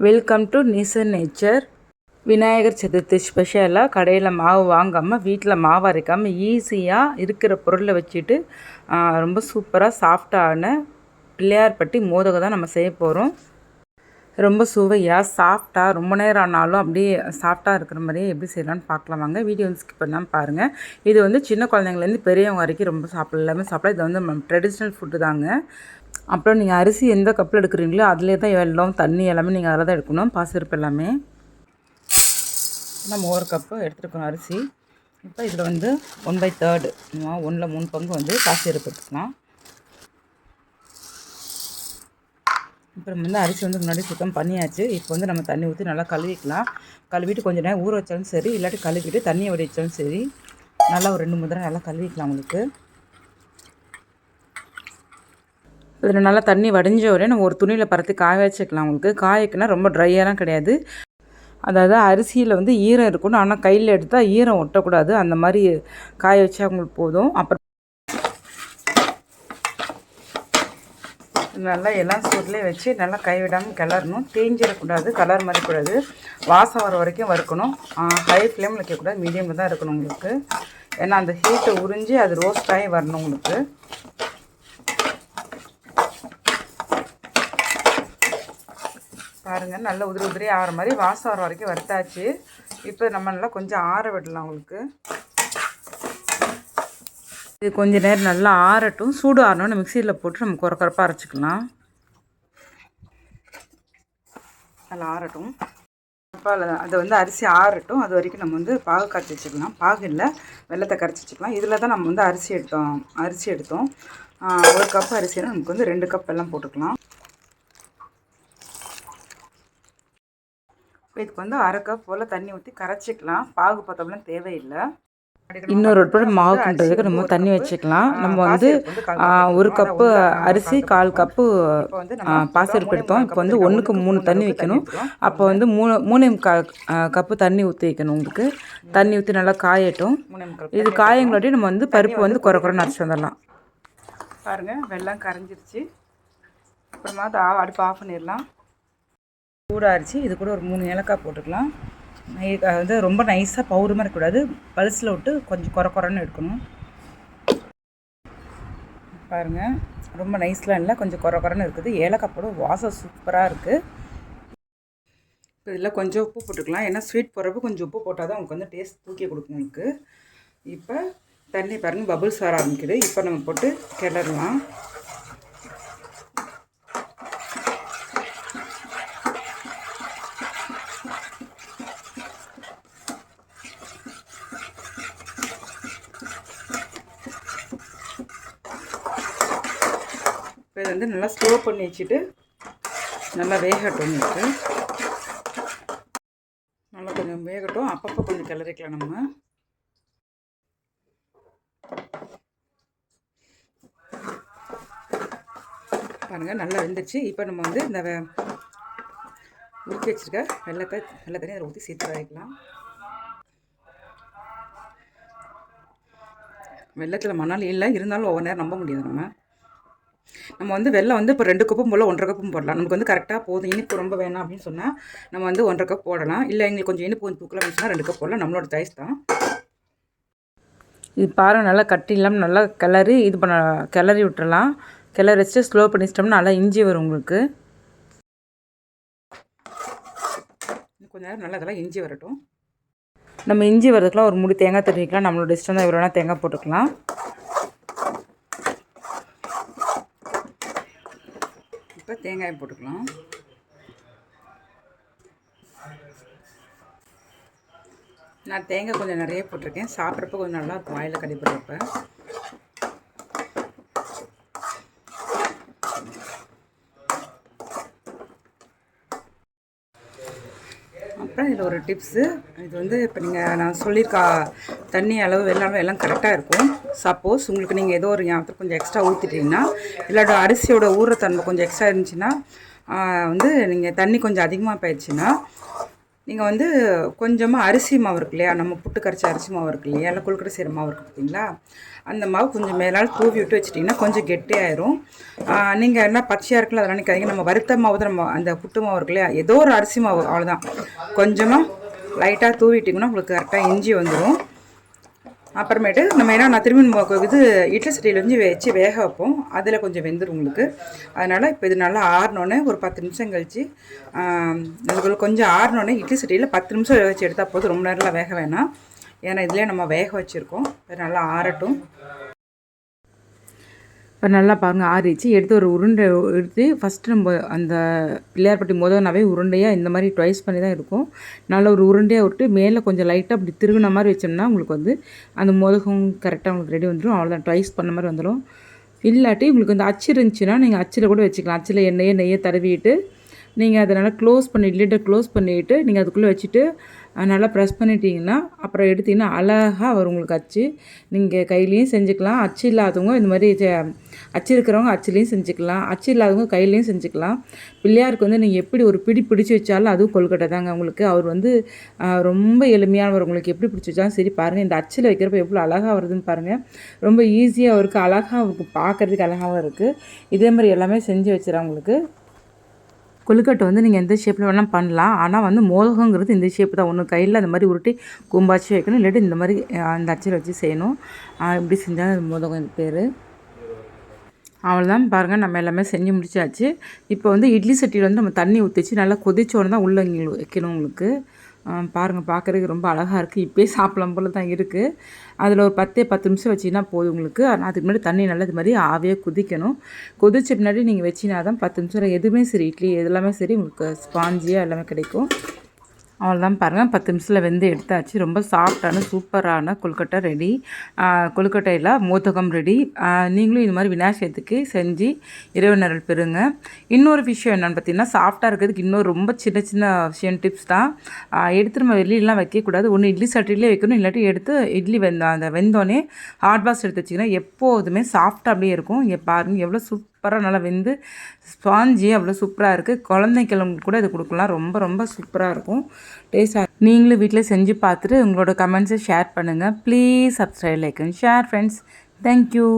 Welcome to நீசர் nature. Vinayagar Chaturthi ஸ்பெஷலாக கடையில் மாவு வாங்காமல் வீட்டில் மாவு அரைக்காமல் ஈஸியாக இருக்கிற பொருளை வச்சுட்டு ரொம்ப சூப்பராக சாஃப்டான பிள்ளையார்பட்டி மோதகம் தான் நம்ம செய்ய போகிறோம். ரொம்ப சுவையாக சாஃப்டாக ரொம்ப நேரம் ஆனாலும் அப்படியே சாஃப்டாக இருக்கிற மாதிரியே எப்படி செய்யலான்னு பார்க்கலாம் வாங்க. வீடியோ வந்து ஸ்கிப் பண்ணாமல் பாருங்கள். இது வந்து சின்ன குழந்தைங்கலேருந்து பெரியவங்க வரைக்கும் ரொம்ப சாப்பிடலாம், எல்லாமே சாப்பிடலாம். இது வந்து ட்ரெடிஷ்னல் ஃபுட்டு தாங்க. அப்புறம் நீங்கள் அரிசி எந்த கப்பில் எடுக்கிறீங்களோ அதிலே தான் வெல்லம் தண்ணி எல்லாமே நீங்கள் அதில் தான் எடுக்கணும். பாசிப்பருப்பு எல்லாமே நம்ம ஒரு கப்பு எடுத்துருக்கணும் அரிசி. இப்போ இதில் வந்து 1/3 1/3 பங்கு வந்து பாசிப்பருப்பு எடுத்துக்கலாம். இப்போ நம்ம வந்து அரிசி வந்து முன்னாடி சுத்தம் பண்ணியாச்சு. இப்போ வந்து நம்ம தண்ணி ஊற்றி நல்லா கழுவிக்கலாம். கழுவிட்டு கொஞ்சம் நேரம் ஊற வச்சாலும் சரி, இல்லாட்டி கழுவிட்டு தண்ணியை வடிச்சாலும் சரி, நல்லா ஒரு 2-3 தடவை நல்லா கழுவிக்கலாம். உங்களுக்கு இதில் நல்லா தண்ணி வடிஞ்ச உடனே நம்ம ஒரு துணியில் பரத்தி காய வச்சுக்கலாம். உங்களுக்கு காயக்குன்னா ரொம்ப ட்ரையெல்லாம் கிடையாது. அதாவது அரிசியில் வந்து ஈரம் இருக்கணும், ஆனால் கையில் எடுத்தால் ஈரம் ஒட்டக்கூடாது. அந்த மாதிரி காய வச்சா உங்களுக்கு போதும். அப்புறம் நல்லா எல்லாம் சூட்லேயே வச்சு நல்லா கைவிடாமல் கிளறணும். தேஞ்சிடக்கூடாது, கலர் மாதிரிக்கூடாது, வாசம் வர வரைக்கும் வறுக்கணும். ஹை ஃப்ளேமில் வைக்கக்கூடாது, மீடியமில் தான் இருக்கணும் உங்களுக்கு. ஏன்னா அந்த ஹீட்டை உறிஞ்சி அது ரோஸ்ட் ஆகி வரணும் உங்களுக்கு. பாருங்கள், நல்லா உதிரி உதிரி ஆகிற மாதிரி வாசம் வர வரைக்கும் வறுத்தாச்சு. இப்போ நம்ம நல்லா கொஞ்சம் ஆற விடலாம் உங்களுக்கு. இது கொஞ்சம் நேரம் நல்லா ஆறட்டும். சூடு ஆறணும்னு மிக்சியில் போட்டு நம்ம குறப்பாக அரைச்சிக்கலாம். நல்லா ஆறட்டும். அதை வந்து அரிசி ஆறட்டும். அது வரைக்கும் நம்ம வந்து பாகு காய்ச்சி வச்சுக்கலாம். பாகு இல்லை, வெல்லத்தை கரைச்சி வச்சுக்கலாம். இதில் தான் நம்ம வந்து அரிசி எடுத்தோம். 1 கப் அரிசினா நமக்கு வந்து 2 கப் எல்லாம் போட்டுக்கலாம். இதுக்கு வந்து 1/2 கப் போல் தண்ணி ஊற்றி கரைச்சிக்கலாம். பாகு பத்தம்லாம் தேவையில்லை. இன்னொரு மாவு பண்ணுறதுக்கு நம்ம தண்ணி வச்சுக்கலாம். நம்ம வந்து 1 கப்பு அரிசி 1/4 கப்பு பாசிப்பருப்பு எடுத்தோம். இப்போ வந்து 1க்கு 3 தண்ணி வைக்கணும். அப்போ வந்து 3 கப்பு தண்ணி ஊற்றி வைக்கணும் உங்களுக்கு. தண்ணி ஊற்றி நல்லா காயட்டும். இது காயங்களாட்டி நம்ம வந்து பருப்பு வந்து குறைன்னு அரைச்சி வந்துடலாம். பாருங்கள், வெல்லம் கரைஞ்சிருச்சு. அப்புறமா அடுப்பு ஆஃப் பண்ணிடலாம். சூடாரிச்சு இது கூட ஒரு 3 ஏலக்காய் போட்டுக்கலாம். வந்து ரொம்ப நைஸாக பவுடர் மாதிரி இருக்கக்கூடாது, பல்ஸில் விட்டு கொஞ்சம் குறைன்னு எடுக்கணும். பாருங்கள், ரொம்ப நைஸ்லாம் இல்லை, கொஞ்சம் குறைன்னு இருக்குது. ஏலக்காய் போட வாசம் சூப்பராக இருக்குது. இப்போ இதில் கொஞ்சம் உப்பு போட்டுக்கலாம். ஏன்னா ஸ்வீட் போடுறப்ப கொஞ்சம் உப்பு போட்டால் தான் உங்களுக்கு வந்து டேஸ்ட் தூக்கி கொடுக்கும் உங்களுக்கு. இப்போ தண்ணி பாருங்கள் பபுள்ஸ் வர ஆரம்பிக்குது. இப்போ நம்ம போட்டு கிளறலாம். இப்போ இதை வந்து நல்லா ஸ்லோ பண்ணி வச்சுட்டு நல்லா வேகட்டும் உங்களுக்கு. நல்லா கொஞ்சம் வேகட்டும். அப்பப்போ கொஞ்சம் கிளறிக்கலாம் நம்ம. பாருங்கள், நல்லா வெந்துச்சு. இப்போ நம்ம வந்து இந்த ஊற்றி வச்சுருக்க வெள்ளை தண்ணி அதில் ஊற்றி சேர்த்து வைக்கலாம். வெள்ளத்தில் மணால் இல்லை, இருந்தாலும் ஒவ்வொரு நேரம் நம்ப முடியாது. நம்ம வந்து வெல்லம் வந்து இப்போ 2 கப்பும் போல் 1/2 கப்பும் போடலாம். நமக்கு வந்து கரெக்டாக போதும். இனிப்பு ரொம்ப வேணாம் அப்படின்னு சொன்னால் நம்ம வந்து 1/2 கப் போடலாம். இல்லை எங்களுக்கு கொஞ்சம் இனிப்பு கொஞ்சம் தூக்கலாம் அப்படின்னு சொன்னால் 2 கப் போடலாம். நம்மளோட சாய்ஸ் தான் இது. பாருங்கள், நல்லா கட்டி இல்லாமல் நல்லா கிளறி விட்டுறலாம். கிளறி வச்சுட்டு ஸ்லோ பண்ணி வச்சிட்டோம்னா நல்லா இஞ்சி வரும் உங்களுக்கு. கொஞ்சம் நேரம் நல்லா இதெல்லாம் இஞ்சி வரட்டும். நம்ம இஞ்சி வரதுக்குலாம் ஒரு மூடி தேங்காய் தருவிக்கலாம். நம்மளோட இஷ்டம் தான், எவ்வளோனா தேங்காய் போட்டுக்கலாம். இப்போ தேங்காயை போட்டுக்கலாம். நான் தேங்காய் கொஞ்சம் நிறைய போட்டிருக்கேன். சாப்பிட்றப்ப கொஞ்சம் நல்லா இருக்கும், வாயில் கடிப்படுறப்ப. அப்புறம் இதில் ஒரு டிப்ஸு. இது வந்து இப்போ நான் சொல்லியிருக்க தண்ணி அளவு வெல்லம் எல்லாம் கரெக்டாக இருக்கும். சப்போஸ் உங்களுக்கு நீங்கள் ஏதோ ஒரு ஞாபகத்தில் கொஞ்சம் எக்ஸ்ட்ரா ஊற்றிட்டீங்கன்னா, இல்லாட்ட அரிசியோட ஊறுற தன்மை கொஞ்சம் எக்ஸ்ட்ரா இருந்துச்சுன்னா வந்து நீங்கள் தண்ணி கொஞ்சம் அதிகமாக போயிடுச்சுன்னா நீங்கள் வந்து கொஞ்சமாக அரிசி மாவு இருக்கு இல்லையா, நம்ம புட்டு கரைச்ச அரிசி மாவு இருக்கு இல்லையா, இல்லை கொழுக்கட்டை செய்கிற மாவு இருக்குது பார்த்தீங்களா, அந்த மாவு கொஞ்சம் மேலால் தூவி விட்டு வச்சிட்டிங்கன்னா கொஞ்சம் கெட்டியாயிரும். நீங்கள் என்ன பச்சையாக இருக்குல்ல அதெல்லாம் நினைக்காதீங்க. நம்ம வறுத்த மாவு தான், நம்ம அந்த புட்டு மாவு இருக்கு இல்லையா, ஏதோ ஒரு அரிசி மாவு அவ்வளோதான், கொஞ்சமாக லைட்டாக தூவிட்டிங்கன்னா உங்களுக்கு கரெக்டாக இஞ்சி வந்துடும். அப்புறமேட்டு நம்ம ஏன்னா நான் திரும்பி இது இட்லி சட்டியில் வச்சு வேக வைப்போம், அதில் கொஞ்சம் வெந்துடும் உங்களுக்கு. அதனால் இப்போ இது நல்லா ஆறினோன்னே ஒரு 10 நிமிஷம் கழித்து அதுக்குள்ள கொஞ்சம் ஆறினோன்னே இட்லி சட்டியில் 10 நிமிஷம் வேக வச்சு எடுத்தால் போதும், ரொம்ப நேரம்லாம் வேக வேணாம். ஏன்னா இதிலே நம்ம வேக வச்சுருக்கோம். இது நல்லா ஆறட்டும். இப்போ நல்லா பாருங்கள் ஆறிச்சு. எடுத்து ஒரு உருண்டை எடுத்து ஃபஸ்ட்டு நம்ம அந்த பிள்ளையார்பட்டி மோதகனாவே உருண்டையாக இந்த மாதிரி ட்வைஸ் பண்ணி தான் இருக்கும். நல்ல ஒரு உருண்டையாக விட்டு மேலே கொஞ்சம் லைட்டாக அப்படி திருகுன மாதிரி வச்சோம்னா உங்களுக்கு வந்து அந்த மோதகம் கரெக்டாக உங்களுக்கு ரெடி வந்துடும். அவ்வளோதான், ட்வைஸ் பண்ண மாதிரி வந்துடும். இல்லாட்டி உங்களுக்கு வந்து அச்சு இருந்துச்சுன்னா நீங்கள் அச்சில் கூட வச்சுக்கலாம். அச்சில் நெய்யை தடவிட்டு நீங்கள் அதை நல்லா க்ளோஸ் பண்ணி லிட்டை க்ளோஸ் பண்ணிவிட்டு நீங்கள் அதுக்குள்ளே வச்சுட்டு நல்லா ப்ரெஸ் பண்ணிட்டீங்கன்னா அப்புறம் எடுத்திங்கன்னா அழகாக வரும் உங்களுக்கு அச்சு. நீங்கள் கையிலையும் செஞ்சுக்கலாம், அச்சு இல்லாதவங்க இந்த மாதிரி அச்சு இருக்கிறவங்க அச்சுலேயும் செஞ்சுக்கலாம், அச்சு இல்லாதவங்க கையிலையும் செஞ்சுக்கலாம். பிள்ளையாருக்கு வந்து நீங்கள் எப்படி ஒரு பிடிச்சி வச்சாலும் அதுவும் கொழுக்கட்டை தாங்க உங்களுக்கு. அவர் வந்து ரொம்ப எளிமையானவர், உங்களுக்கு எப்படி பிடிச்சி வச்சாலும் சரி. பாருங்கள் இந்த அச்சில் வைக்கிறப்ப எவ்வளோ அழகாக வருதுன்னு பாருங்கள். ரொம்ப ஈஸியாக இருக்குது, அழகாக அவருக்கு பார்க்குறதுக்கு அழகாகவும் இருக்குது. இதே மாதிரி எல்லாமே செஞ்சு வச்சுறேன் உங்களுக்கு. கொழுக்கட்டை வந்து நீங்கள் எந்த ஷேப்பில் வேணால் பண்ணலாம். ஆனால் வந்து மோதகங்கிறது இந்த ஷேப்பு தான். ஒன்று கையில் அந்த மாதிரி உருட்டி கும்பாச்சி வைக்கணும், இல்லாட்டி இந்த மாதிரி அந்த அச்சில் வச்சு செய்யணும். இப்படி செஞ்சால் மோதகம் பேர். அவ்வளோதான் பாருங்கள், நம்ம எல்லாமே செஞ்சு முடிச்சாச்சு. இப்போ வந்து இட்லி சட்டியில் வந்து நம்ம தண்ணி ஊற்றிச்சு நல்லா கொதிச்சோன்னு தான் உள்ளே வைக்கணும் உங்களுக்கு. பாருங்கள், பார்க்குறதுக்கு ரொம்ப அழகாக இருக்குது. இப்போயே சாப்பிடலாம் போல் தான் இருக்குது. அதில் ஒரு 10 நிமிஷம் வச்சிங்கன்னா போதும் உங்களுக்கு. ஆனால் அதுக்கு முன்னாடி தண்ணி நல்லா இது மாதிரி ஆவியாக கொதிக்கணும். கொதிச்ச பின்னாடி நீங்கள் வச்சினா தான் 10 நிமிஷம் எதுவுமே சரி, இட்லி எல்லாமே சரி உங்களுக்கு ஸ்பாஞ்சியாக எல்லாமே கிடைக்கும். அவ்வளோதான் பாருங்கள், 10 நிமிஷத்தில் வெந்து எடுத்தாச்சு. ரொம்ப சாஃப்டான சூப்பரான கொழுக்கட்டை ரெடி. கொழுக்கட்டையில் மோதகம் ரெடி. நீங்களும் இது மாதிரி விநாயகத்துக்கு செஞ்சு இறைவனர்கள் பெறுங்க. இன்னொரு விஷயம் என்னென்னு பார்த்தீங்கன்னா, சாஃப்டாக இருக்கிறதுக்கு இன்னொரு ரொம்ப சின்ன சின்ன விஷயம் டிப்ஸ் தான். எடுத்து நம்ம வெளியிலாம் வைக்கக்கூடாது. ஒன்று இட்லி சட்டிலே வைக்கணும், இல்லாட்டி எடுத்து இட்லி அந்த வெந்தோடனே ஹாட் பாக்ஸ் எடுத்து வச்சிங்கன்னா எப்போதுமே சாஃப்டாக அப்படியே இருக்கும். இங்கே பாருங்கள் எவ்வளோ சூப்பராக நல்லா வெந்து ஸ்பாஞ்சி அவ்வளோ சூப்பராக இருக்குது. குழந்தைங்களுக்கு கூட இது கொடுக்கலாம், ரொம்ப ரொம்ப சூப்பராக இருக்கும், டேஸ்டாக. நீங்களும் வீட்டில் செஞ்சு பார்த்துட்டு உங்களோட கமெண்ட்ஸை ஷேர் பண்ணுங்கள். Please subscribe, like and share friends. Thank you.